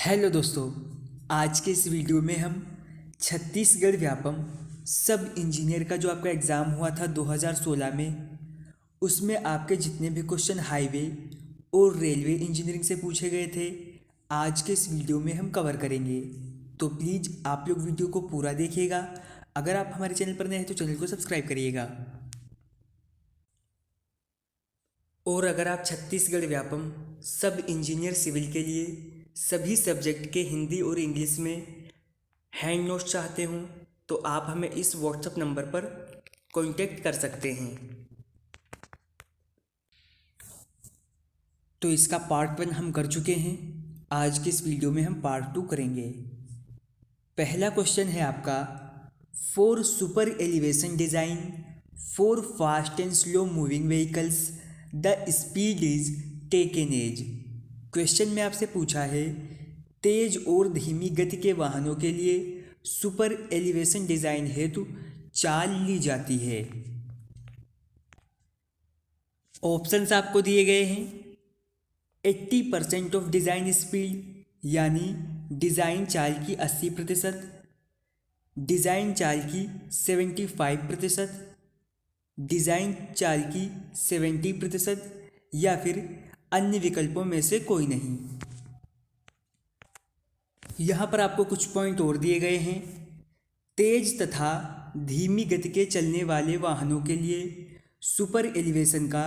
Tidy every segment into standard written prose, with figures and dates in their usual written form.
Hello दोस्तों, आज के इस वीडियो में हम छत्तीसगढ़ व्यापम सब इंजीनियर का जो आपका एग्ज़ाम हुआ था 2016 में, उसमें आपके जितने भी क्वेश्चन हाईवे और रेलवे इंजीनियरिंग से पूछे गए थे, आज के इस वीडियो में हम कवर करेंगे। तो प्लीज़ आप लोग वीडियो को पूरा देखिएगा। अगर आप हमारे चैनल पर नए हैं तो चैनल को सब्सक्राइब करिएगा। और अगर आप छत्तीसगढ़ व्यापम सब इंजीनियर सिविल के लिए सभी सब्जेक्ट के हिंदी और इंग्लिश में हैंड नोट्स चाहते हों तो आप हमें इस व्हाट्सएप नंबर पर कांटेक्ट कर सकते हैं। तो इसका पार्ट 1 हम कर चुके हैं। आज के इस वीडियो में हम पार्ट 2 करेंगे। पहला क्वेश्चन है आपका, for super elevation design for fast and slow moving vehicles the speed is taken as. Question में आपसे पूछा है, तेज और धीमी गति के वाहनों के लिए सुपर एलिवेशन डिज़ाइन हेतु चाल ली जाती है। ऑप्शंस आपको दिए गए हैं। 80% ऑफ डिज़ाइन स्पीड यानी डिज़ाइन चाल की 80%, डिज़ाइन चाल की 75%, डिज़ाइन चाल की 70% या फिर अन्य विकल्पों में से कोई नहीं। यहाँ पर आपको कुछ पॉइंट और दिए गए हैं। तेज तथा धीमी गति के चलने वाले वाहनों के लिए सुपर एलिवेशन का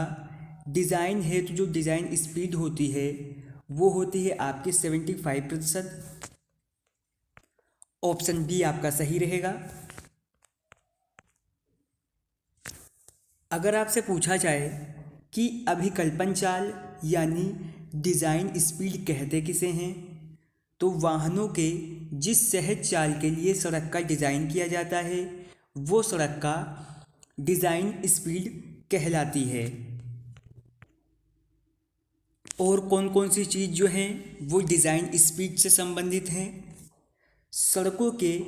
डिज़ाइन हेतु जो डिज़ाइन स्पीड होती है वो होती है आपकी 75%। ऑप्शन बी आपका सही रहेगा। अगर आपसे पूछा जाए कि अभिकल्पन चाल यानी डिज़ाइन स्पीड कहते किसे हैं, तो वाहनों के जिस सहज चाल के लिए सड़क का डिज़ाइन किया जाता है वो सड़क का डिज़ाइन स्पीड कहलाती है। और कौन कौन सी चीज़ जो हैं वो डिज़ाइन स्पीड से संबंधित हैं। सड़कों के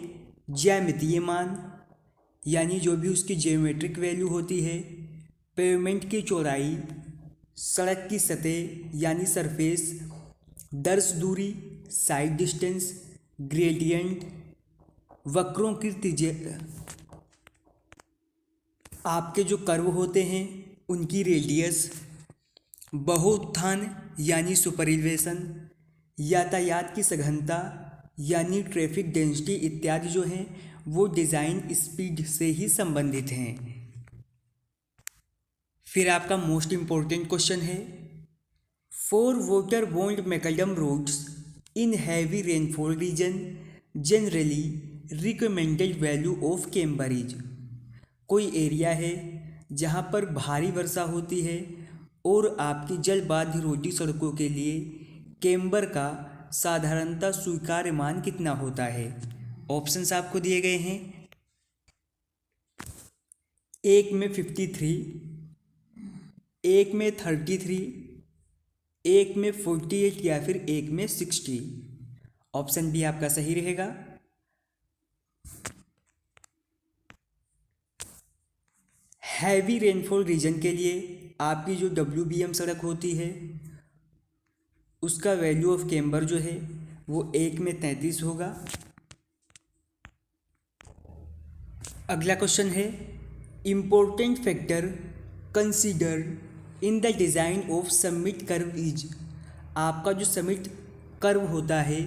ज्यामितीय मान यानी जो भी उसकी ज्योमेट्रिक वैल्यू होती है, पेवमेंट की चौड़ाई, सड़क की सतह यानी सरफेस, दर्श दूरी, साइड डिस्टेंस, ग्रेडियंट, वक्रों की त्रिज्या, आपके जो कर्व होते हैं उनकी रेडियस, बहुउत्थान यानी सुपर एलिवेशन, यातायात की सघनता यानी ट्रैफिक डेंसिटी इत्यादि जो हैं वो डिज़ाइन स्पीड से ही संबंधित हैं। फिर आपका मोस्ट इम्पोर्टेंट क्वेश्चन है, for water bound macadam roads in heavy rainfall region generally recommended value of camber is. कोई एरिया है जहाँ पर भारी वर्षा होती है और आपकी जलबाध्य रोडी सड़कों के लिए कैम्बर का साधारणतः स्वीकार्य मान कितना होता है। ऑप्शंस आपको दिए गए हैं। एक में 53, एक में 33, एक में 48 या फिर एक में 60। ऑप्शन बी आपका सही रहेगा। हैवी रेनफॉल रीजन के लिए आपकी जो WBM सड़क होती है उसका वैल्यू ऑफ कैम्बर जो है वो एक में 33 होगा। अगला क्वेश्चन है, important factor considered in the design of summit curve is. आपका जो समिट कर्व होता है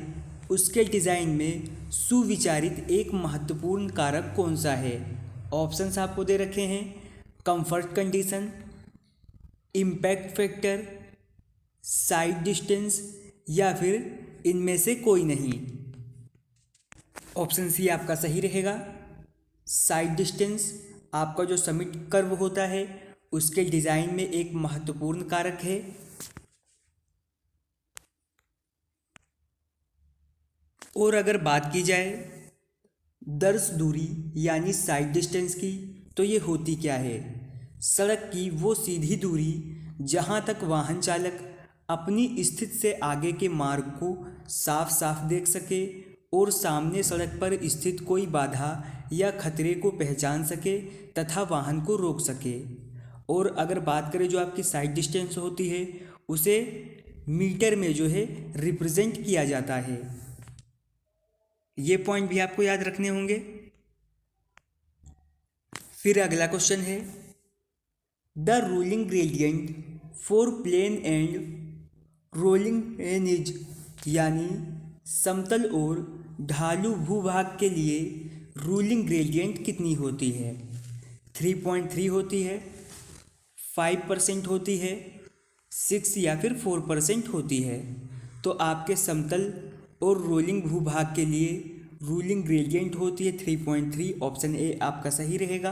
उसके डिज़ाइन में सुविचारित एक महत्वपूर्ण कारक कौन सा है। ऑप्शंस आपको दे रखे हैं। Comfort condition, impact factor, side distance या फिर इनमें से कोई नहीं। ऑप्शन सी आपका सही रहेगा। साइड डिस्टेंस आपका जो समिट कर्व होता है उसके डिज़ाइन में एक महत्वपूर्ण कारक है। और अगर बात की जाए दर्श दूरी यानी साइड डिस्टेंस की, तो ये होती क्या है। सड़क की वो सीधी दूरी जहाँ तक वाहन चालक अपनी स्थिति से आगे के मार्ग को साफ साफ देख सके और सामने सड़क पर स्थित कोई बाधा या खतरे को पहचान सके तथा वाहन को रोक सके। और अगर बात करें जो आपकी साइड डिस्टेंस होती है उसे मीटर में जो है रिप्रेजेंट किया जाता है। ये पॉइंट भी आपको याद रखने होंगे। फिर अगला क्वेश्चन है, the ruling gradient for plain and rolling range, यानी समतल और ढालू भूभाग के लिए रूलिंग ग्रेडियंट कितनी होती है? 3.3 होती है, 5% होती है, 6 या फिर 4% होती है। तो आपके समतल और रोलिंग भूभाग के लिए रूलिंग ग्रेडियंट होती है 3.3। ऑप्शन ए आपका सही रहेगा।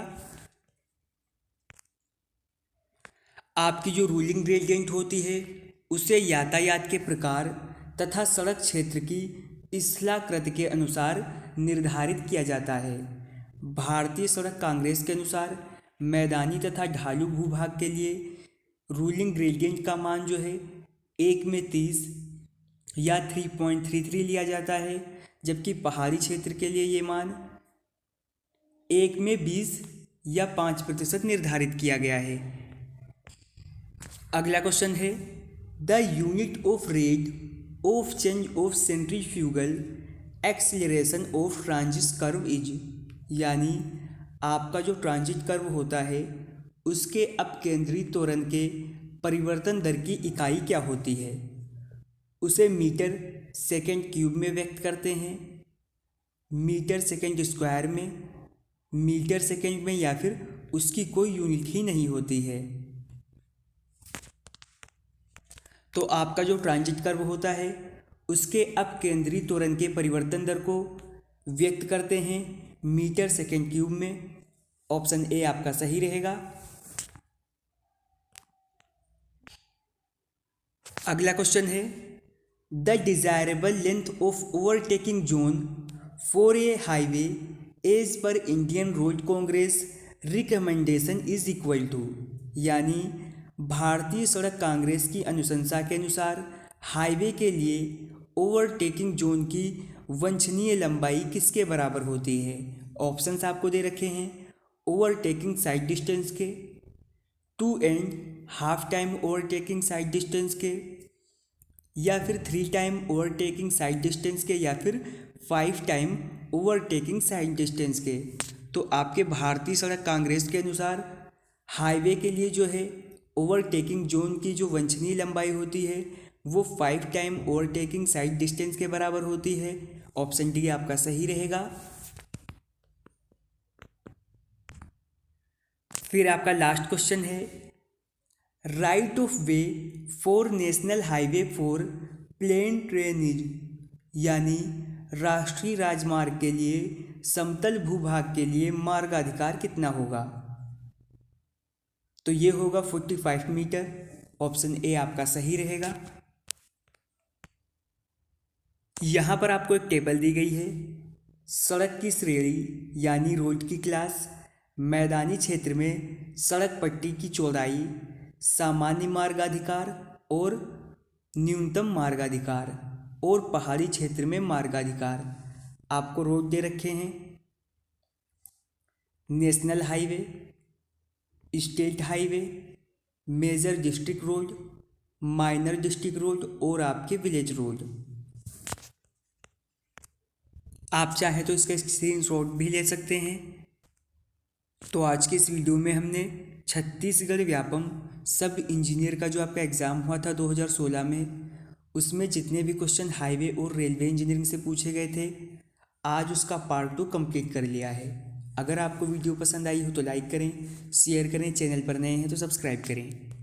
आपकी जो रूलिंग ग्रेडियंट होती है उसे यातायात के प्रकार तथा सड़क क्षेत्र की स्थलाकृति के अनुसार निर्धारित किया जाता है। भारतीय सड़क कांग्रेस के अनुसार मैदानी तथा ढालू भूभाग के लिए रूलिंग ग्रेडियंट का मान जो है 1 में 30 या 3.33 लिया जाता है, जबकि पहाड़ी क्षेत्र के लिए ये मान 1 में 20 या 5% निर्धारित किया गया है। अगला क्वेश्चन है, the unit of rate of change of centrifugal acceleration of transit curve is, यानी आपका जो ट्रांजिट कर्व होता है उसके अपकेंद्री त्वरण के परिवर्तन दर की इकाई क्या होती है? उसे मीटर सेकेंड क्यूब में व्यक्त करते हैं, मीटर सेकेंड स्क्वायर में, मीटर सेकेंड में, या फिर उसकी कोई यूनिट ही नहीं होती है। तो आपका जो ट्रांजिट कर्व होता है उसके अपकेंद्री त्वरण के परिवर्तन दर को व्यक्त करते हैं मीटर सेकेंड क्यूब में। ऑप्शन ए आपका सही रहेगा। अगला क्वेश्चन है, the desirable length of overtaking zone for a highway as per Indian Road Congress recommendation is equal to, यानी भारतीय सड़क कांग्रेस की अनुशंसा के अनुसार हाईवे के लिए ओवरटेकिंग जोन की वांछनीय लंबाई किसके बराबर होती है? ऑप्शंस आपको दे रखे हैं, ओवरटेकिंग साइड डिस्टेंस के, 2 and half time overtaking side distance के, या फिर 3 टाइम ओवरटेकिंग साइड डिस्टेंस के, या फिर 5 टाइम ओवरटेकिंग साइड डिस्टेंस के। तो आपके भारतीय सड़क कांग्रेस के अनुसार हाईवे के लिए जो है ओवरटेकिंग जोन की जो वांछनीय लंबाई होती है वो 5 टाइम ओवरटेकिंग साइड डिस्टेंस के बराबर होती है। ऑप्शन डी आपका सही रहेगा। फिर आपका लास्ट क्वेश्चन है, right of way for national highway for plain terrain, यानी राष्ट्रीय राजमार्ग के लिए समतल भूभाग के लिए मार्गाधिकार कितना होगा? तो ये होगा 45 मीटर। ऑप्शन ए आपका सही रहेगा। यहाँ पर आपको एक टेबल दी गई है, सड़क की श्रेणी यानी रोड की क्लास, मैदानी क्षेत्र में सड़क पट्टी की चौड़ाई, सामान्य मार्गाधिकार और न्यूनतम मार्गाधिकार, और पहाड़ी क्षेत्र में मार्गाधिकार। आपको रोड दे रखे हैं, national highway, state highway, major district road, minor district road और आपके विलेज रोड। आप चाहे तो इसका स्क्रीनशॉट भी ले सकते हैं। तो आज की इस वीडियो में हमने छत्तीसगढ़ व्यापम सब इंजीनियर का जो आपका एग्ज़ाम हुआ था 2016 में, उसमें जितने भी क्वेश्चन हाईवे और रेलवे इंजीनियरिंग से पूछे गए थे, आज उसका पार्ट 2 कंप्लीट कर लिया है। अगर आपको वीडियो पसंद आई हो तो लाइक करें, शेयर करें, चैनल पर नए हैं तो सब्सक्राइब करें।